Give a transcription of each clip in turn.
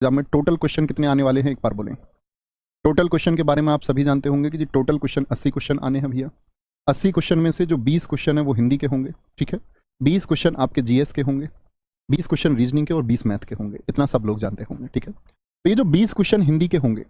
Exam में total question कितने आने वाले हैं, एक बार बोलें। टोटल क्वेश्चन के बारे में आप सभी जानते होंगे कि जी टोटल क्वेश्चन 80 क्वेश्चन आने हैं भैया। 80 क्वेश्चन में से जो 20 क्वेश्चन है वो हिंदी के होंगे, ठीक है। 20 क्वेश्चन आपके जीएस के होंगे, 20 क्वेश्चन रीजनिंग के और 20 मैथ के होंगे, इतना सब लोग जानते होंगे, ठीक है। तो ये जो 20 क्वेश्चन हिंदी के होंगे,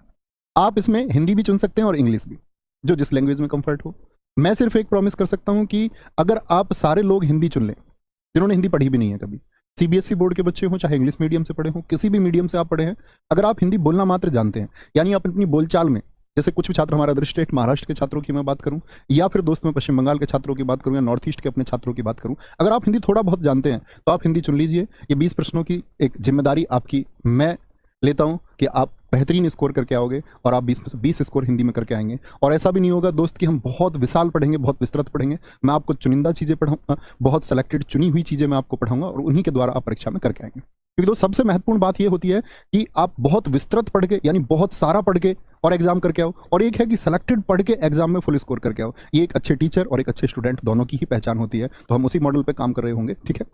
आप इसमें हिंदी भी चुन सकते हैं और इंग्लिश भी, जो जिस लैंग्वेज में कंफर्ट हो। मैं सिर्फ एक प्रॉमिस कर सकता हूं कि अगर आप सारे लोग हिंदी चुन लें जिन्होंने हिंदी पढ़ी भी नहीं है कभी, सीबीएसई बोर्ड के बच्चे हों चाहे इंग्लिश मीडियम से पढ़े हों, किसी भी मीडियम से आप पढ़े हैं, अगर आप हिंदी बोलना मात्र जानते हैं, यानी आप अपनी बोलचाल में, जैसे कुछ भी छात्र हमारा अदर स्टेट महाराष्ट्र के छात्रों की मैं बात करूं, या फिर दोस्त मैं पश्चिम बंगाल के छात्रों की बात करूं, या नॉर्थ ईस्ट के अपने छात्रों की बात करूं, अगर आप हिंदी थोड़ा बहुत जानते हैं तो आप हिंदी चुन लीजिए। ये 20 प्रश्नों की एक जिम्मेदारी आपकी मैं लेता हूं कि आप बेहतरीन स्कोर करके आओगे और आप 20 स्कोर हिंदी में करके आएंगे। और ऐसा भी नहीं होगा दोस्त कि हम बहुत विशाल पढ़ेंगे, बहुत विस्तृत पढ़ेंगे। मैं आपको चुनिंदा चीज़ें पढ़ाऊंगा, बहुत सेलेक्टेड चुनी हुई चीज़ें मैं आपको पढ़ाऊंगा और उन्हीं के द्वारा आप परीक्षा में करके आएंगे। क्योंकि दोस्त सबसे महत्वपूर्ण बात यह होती है कि आप बहुत विस्तृत पढ़ के, यानी बहुत सारा पढ़ के और एग्जाम करके आओ, और एक है कि सेलेक्टेड पढ़ के एग्जाम में फुल स्कोर करके आओ। ये एक अच्छे टीचर और एक अच्छे स्टूडेंट दोनों की ही पहचान होती है। तो हम उसी मॉडल पर काम कर रहे होंगे, ठीक है।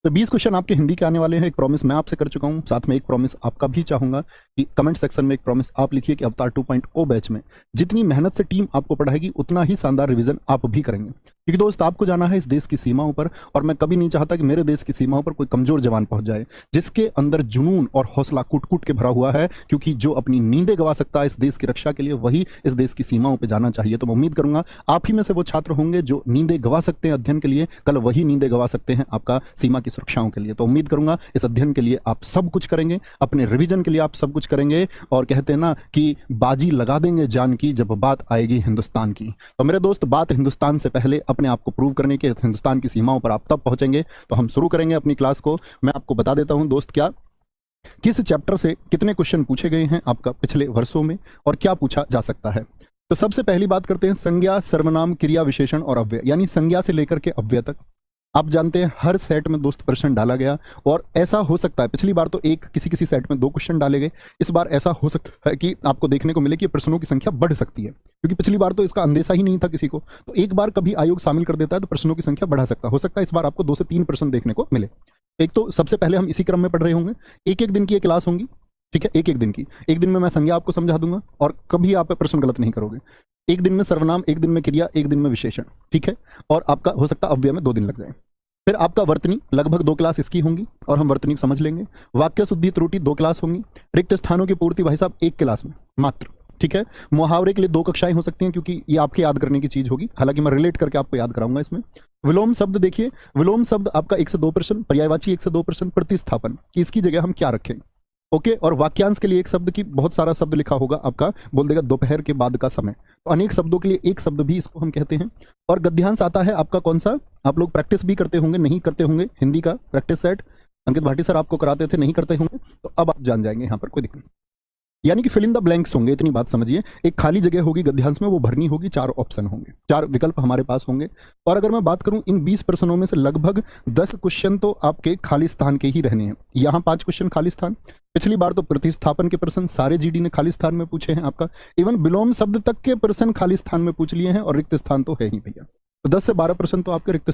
तो 20 क्वेश्चन आपके हिंदी के आने वाले हैं। एक प्रॉमिस मैं आपसे कर चुका हूं, साथ में एक प्रॉमिस आपका भी चाहूंगा कि कमेंट सेक्शन में एक प्रॉमिस आप लिखिए कि अवतार 2.0 बैच में जितनी मेहनत से टीम आपको पढ़ाएगी उतना ही शानदार रिवीजन आप भी करेंगे। क्योंकि दोस्त आपको जाना है इस देश की सीमाओं पर, और मैं कभी नहीं चाहता कि मेरे देश की सीमाओं पर कोई कमजोर जवान पहुंच जाए जिसके अंदर जुनून और हौसला कूट कूट के भरा हुआ है। क्योंकि जो अपनी नींदें गवा सकता है इस देश की रक्षा के लिए, वही इस देश की सीमाओं पर जाना चाहिए। तो मैं उम्मीद करूंगा आप ही में से वो छात्र होंगे जो नींदें गवा सकते हैं अध्ययन के लिए, कल वही नींदें गवा सकते हैं आपका सीमा की सुरक्षाओं के लिए। तो उम्मीद करूंगा इस अध्ययन के लिए आप सब कुछ करेंगे, अपने रिवीजन के लिए आप सब कुछ करेंगे, और कहते हैं ना कि बाजी लगा देंगे जान की जब बात आएगी हिंदुस्तान की। तो मेरे दोस्त, बात हिंदुस्तान से पहले अपने आप को प्रूव करने के हिंदुस्तान की सीमाओं पर आप तब पहुंचेंगे। तो हम शुरू करेंगे अपनी क्लास को। मैं आपको बता देता हूं दोस्त क्या किस चैप्टर से कितने क्वेश्चन पूछे गए हैं आपका पिछले वर्षों में और क्या पूछा जा सकता है। तो सबसे पहली बात करते हैं संज्ञा, सर्वनाम, क्रिया विशेषण और अव्यय, यानी संज्ञा से लेकर के अव्यय तक। आप जानते हैं हर सेट में दोस्त प्रश्न डाला गया, और ऐसा हो सकता है पिछली बार तो किसी किसी सेट में 2 क्वेश्चन डाले गए, इस बार ऐसा हो सकता है कि आपको देखने को मिले कि प्रश्नों की संख्या बढ़ सकती है। क्योंकि पिछली बार तो इसका अंदेशा ही नहीं था किसी को, तो एक बार कभी आयोग शामिल कर देता है तो प्रश्नों की संख्या बढ़ा सकता हो सकता है इस बार आपको 2 से 3 प्रश्न देखने को मिले। एक तो सबसे पहले हम इसी क्रम में पढ़ रहे होंगे, एक एक दिन की ये क्लास होंगी, ठीक है। एक एक दिन की, एक दिन में मैं संज्ञा आपको समझा दूंगा और कभी आप प्रश्न गलत नहीं करोगे। एक दिन में सर्वनाम, एक दिन में क्रिया, एक दिन में विशेषण, ठीक है। और आपका हो सकता है अव्यय में 2 दिन लग जाए। फिर आपका वर्तनी, लगभग 2 क्लास इसकी होंगी और हम वर्तनी समझ लेंगे। वाक्य शुद्धि त्रुटि 2 क्लास होंगी। रिक्त स्थानों की पूर्ति भाई साहब 1 क्लास में मात्र, ठीक है। मुहावरे के लिए 2 कक्षाएं हो सकती हैं क्योंकि ये आपके याद करने की चीज होगी, हालांकि मैं रिलेट करके आपको याद कराऊंगा इसमें। विलोम शब्द देखिए, विलोम शब्द आपका 1 से 2 प्रश्न, पर्यायवाची 1 से 2 प्रश्न, प्रतिस्थापन कि इसकी जगह हम क्या रखें, ओके। और वाक्यांश के लिए एक शब्द की बहुत सारा शब्द लिखा होगा आपका, बोल देगा दोपहर के बाद का समय, तो अनेक शब्दों के लिए एक शब्द भी इसको हम कहते हैं। और गद्यांश आता है आपका कौन सा, आप लोग प्रैक्टिस भी करते होंगे, नहीं करते होंगे हिंदी का प्रैक्टिस सेट अंकित भाटी सर आपको कराते थे, नहीं करते होंगे तो अब आप जान जाएंगे, यहाँ पर कोई दिक्कत नहीं। यानी कि फिल इन द ब्लैंक्स होंगे, इतनी बात समझिए। एक खाली जगह होगी गद्यांश में, वो भरनी होगी, 4 ऑप्शन होंगे, 4 विकल्प हमारे पास होंगे। और अगर मैं बात करूं इन 20 प्रश्नों में से लगभग 10 क्वेश्चन तो आपके खाली स्थान के ही रहने हैं। यहाँ 5 क्वेश्चन खाली स्थान, पिछली बार तो प्रतिस्थापन के प्रश्न सारे जीडी ने खाली स्थान में पूछे हैं आपका, इवन विलोम शब्द तक के प्रश्न खाली स्थान में पूछ लिए हैं, और रिक्त स्थान तो है ही भैया। तो 10 से 12 प्रश्न तो आपके रिक्त